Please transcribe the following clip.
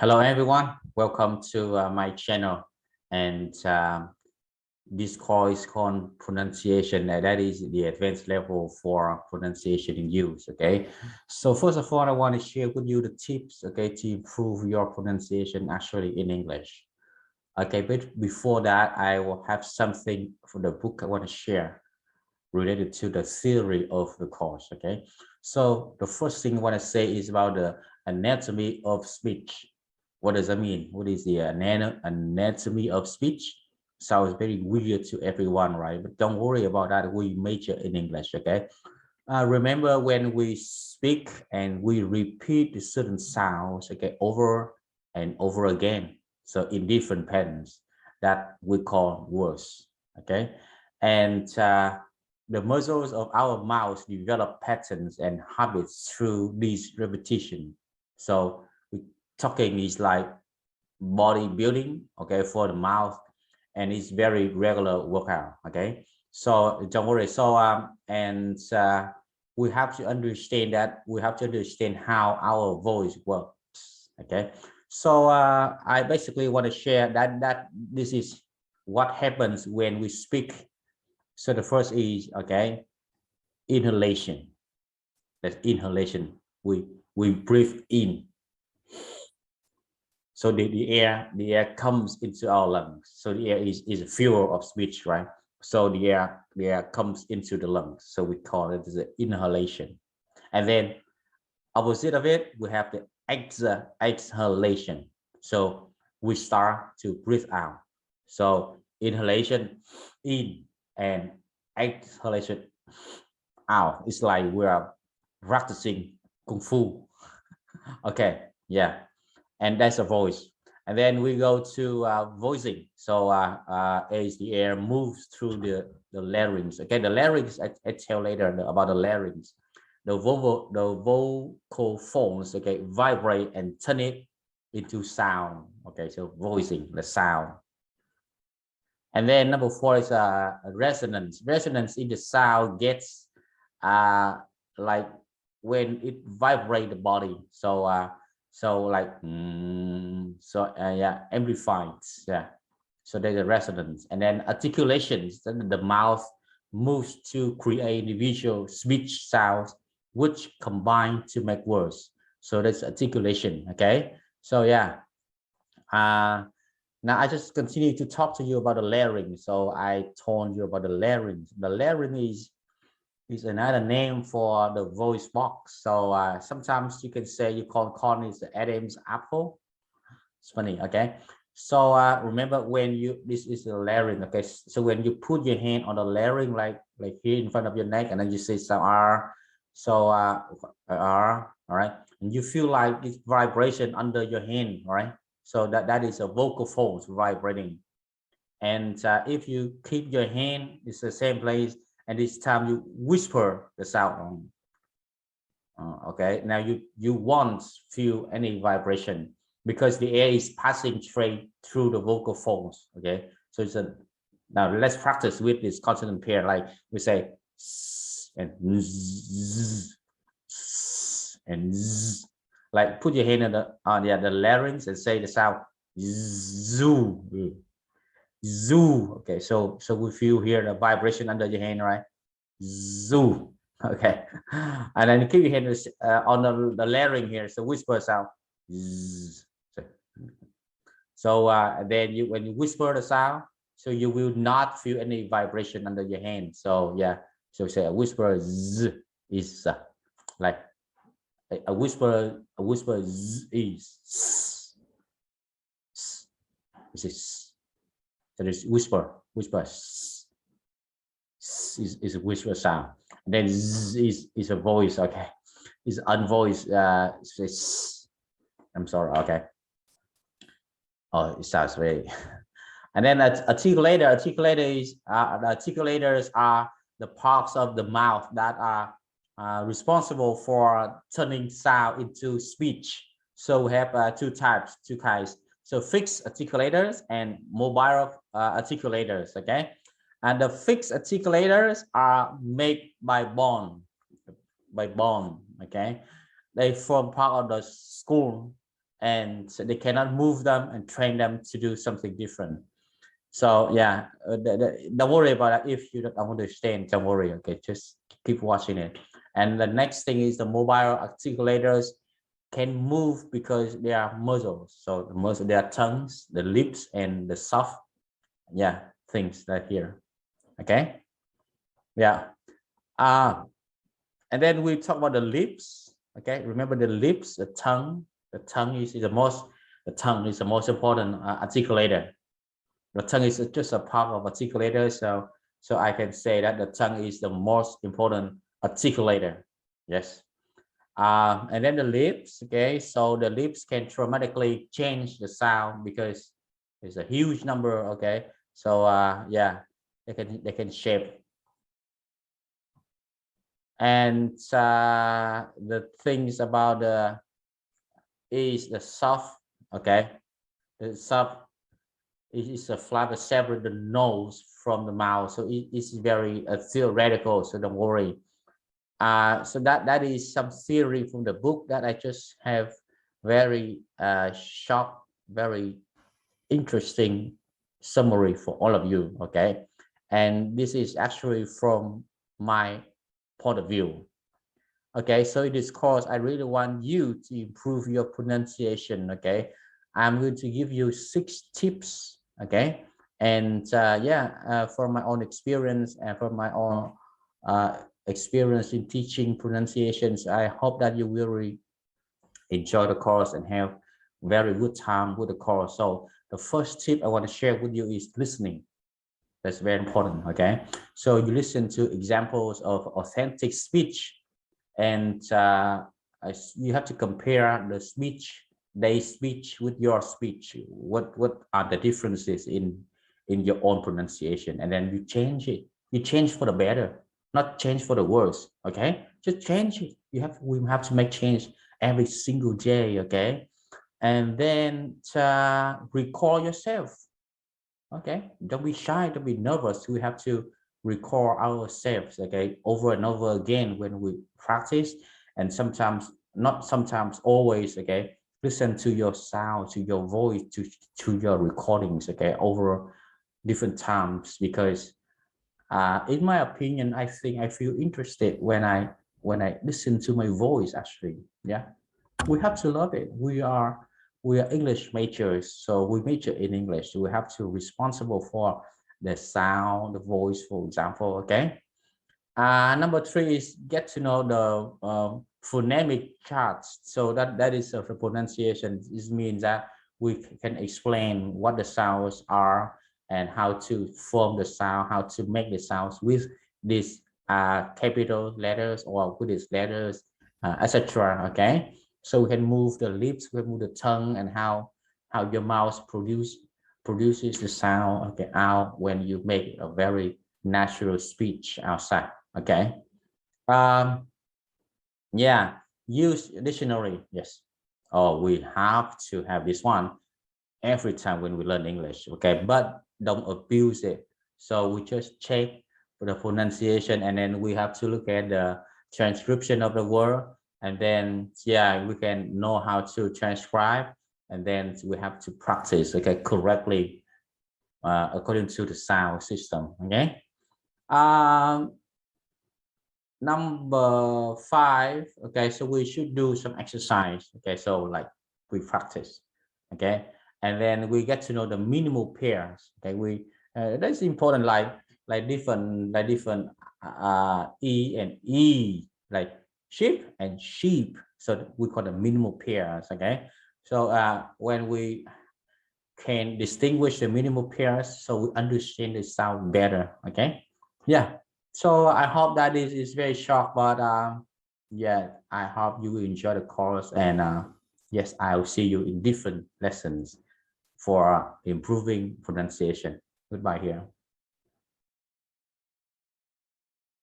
Hello everyone, welcome to my channel, and this course is called pronunciation, and that is the advanced level for pronunciation in use. Okay, so first of all I want to share with you the tips, okay, to improve your pronunciation actually in English. Okay, but before that I will have something for the book I want to share related to the theory of the course. Okay, so the first thing I want to say is about the anatomy of speech. What does that mean? What is the anatomy of speech? Sounds very weird to everyone, right? But don't worry about that. We major in English, okay? Remember when we speak and we repeat the certain sounds, okay, over and over again. So in different patterns that we call words, okay? And the muscles of our mouth develop patterns and habits through this repetition. So talking is like bodybuilding, okay, for the mouth, and it's very regular workout, okay. So don't worry. So and we have to understand that we have to understand how our voice works, okay. So I basically want to share that this is what happens when we speak. So the first is, okay, inhalation. That's inhalation. We breathe in. So the air comes into our lungs. So the air is a fuel of speech, right? So the air comes into the lungs. So we call it the inhalation. And then opposite of it, we have the exhalation. So we start to breathe out. So inhalation in and exhalation out. It's like we are practicing kung fu. Okay, yeah, and that's a voice. And then we go to voicing. So as the air moves through the larynx. Okay, the larynx, I tell later about the larynx. The vocal folds, okay, vibrate and turn it into sound. Okay, so voicing, the sound. And then number four is resonance. Resonance in the sound gets uh, like when it vibrate the body. So like yeah, amplified. Yeah. So there's a resonance, and then articulations. Then the mouth moves to create individual speech sounds, which combine to make words. So that's articulation. Okay. So yeah. Uh, Now I just continue to talk to you about the larynx. So I told you about the larynx. The larynx is another name for the voice box. So sometimes you can say you call it the Adam's apple. It's funny, okay? So remember when you this is the larynx, okay? So when you put your hand on the larynx, like here in front of your neck, and then you say some R, so R, all right, and you feel like it's vibration under your hand, all right? So that is a vocal folds vibrating. And if you keep your hand, it's the same place, and this time you whisper the sound on. Okay, now you won't feel any vibration because the air is passing straight through the vocal folds. Okay, so it's a now let's practice with this consonant pair. Like we say s and z, and z. Like put your hand on the larynx and say the sound zoo, zoo. Okay, so we feel here the vibration under your hand, right? Zoo. Okay, and then keep your hand on the layering here. So whisper sound. Zzz. So then you when you whisper the sound, so you will not feel any vibration under your hand. So yeah, so say a whisper z is like a whisper z is this is that is whisper is a whisper sound. And then z is a voice. Okay, is unvoiced. I'm sorry. Okay. Oh, it sounds very. And then articulator is the articulators are the parts of the mouth that are responsible for turning sound into speech. So we have two kinds. So fixed articulators and mobile articulators. Okay, and the fixed articulators are made by bone. Okay, they form part of the skull and so they cannot move them and train them to do something different. So yeah, don't worry about it. If you don't understand, don't worry. Okay, just keep watching it. And the next thing is the mobile articulators can move because they are muscles. So the muscle, their tongues, the lips, and the soft, yeah, things that here. Okay, yeah. And then we talk about the lips. Okay, remember the lips, the tongue. The tongue is the most. The tongue is the most important articulator. The tongue is just a part of articulator, so I can say that the tongue is the most important articulator. Yes. And then the lips. Okay, so the lips can dramatically change the sound because it's a huge number. Okay, so yeah, they can shape. And the things about the is the soft. Okay, the soft is a flap separate the nose from the mouth, so it is very theoretical, so don't worry. So that is some theory from the book that I just have very short, very interesting summary for all of you. Okay, and this is actually from my point of view. Okay, so in this course I really want you to improve your pronunciation. Okay, I'm going to give you 6 tips. Okay, and yeah, from my own experience and from my own experience in teaching pronunciations, I hope that you will really enjoy the course and have very good time with the course. So the first tip I want to share with you is listening. That's very important. Okay, so you listen to examples of authentic speech, and you have to compare the speech, their speech with your speech. What are the differences in your own pronunciation, and then you change it. You change for the better, not change for the worse. Okay, just change it. We have to make change every single day. Okay, and then recall yourself. Okay, don't be shy, don't be nervous. We have to record ourselves, okay, over and over again when we practice. And sometimes, not sometimes, always, okay, listen to your sound, to your voice, to your recordings, okay, over different times. Because in my opinion, I think I feel interested when I listen to my voice. Actually, yeah, we have to love it. We are English majors, so we major in English. We have to responsible for the sound, the voice, for example. Okay. Number 3 is get to know the phonemic charts. So that is the pronunciation. This means that we can explain what the sounds are and how to form the sound, how to make the sounds with these capital letters or with these letters, etc. Okay, so we can move the lips, we move the tongue, and how your mouth produces the sound, okay, out when you make a very natural speech outside. Okay. Yeah, use dictionary. Yes. Oh, we have to have this one every time when we learn English. Okay, but don't abuse it. So we just check for the pronunciation, and then we have to look at the transcription of the word, and then yeah, we can know how to transcribe, and then we have to practice, okay, correctly according to the sound system. Okay. Number 5. Okay, so we should do some exercise. Okay, so like we practice. Okay, and then we get to know the minimal pairs. Okay, we that's important, like different e and e, like sheep and sheep. So we call the minimal pairs. Okay, so when we can distinguish the minimal pairs, so we understand the sound better. Okay, yeah. So I hope that this is very short, but yeah, I hope you will enjoy the course, and yes, I'll see you in different lessons for improving pronunciation. Goodbye here.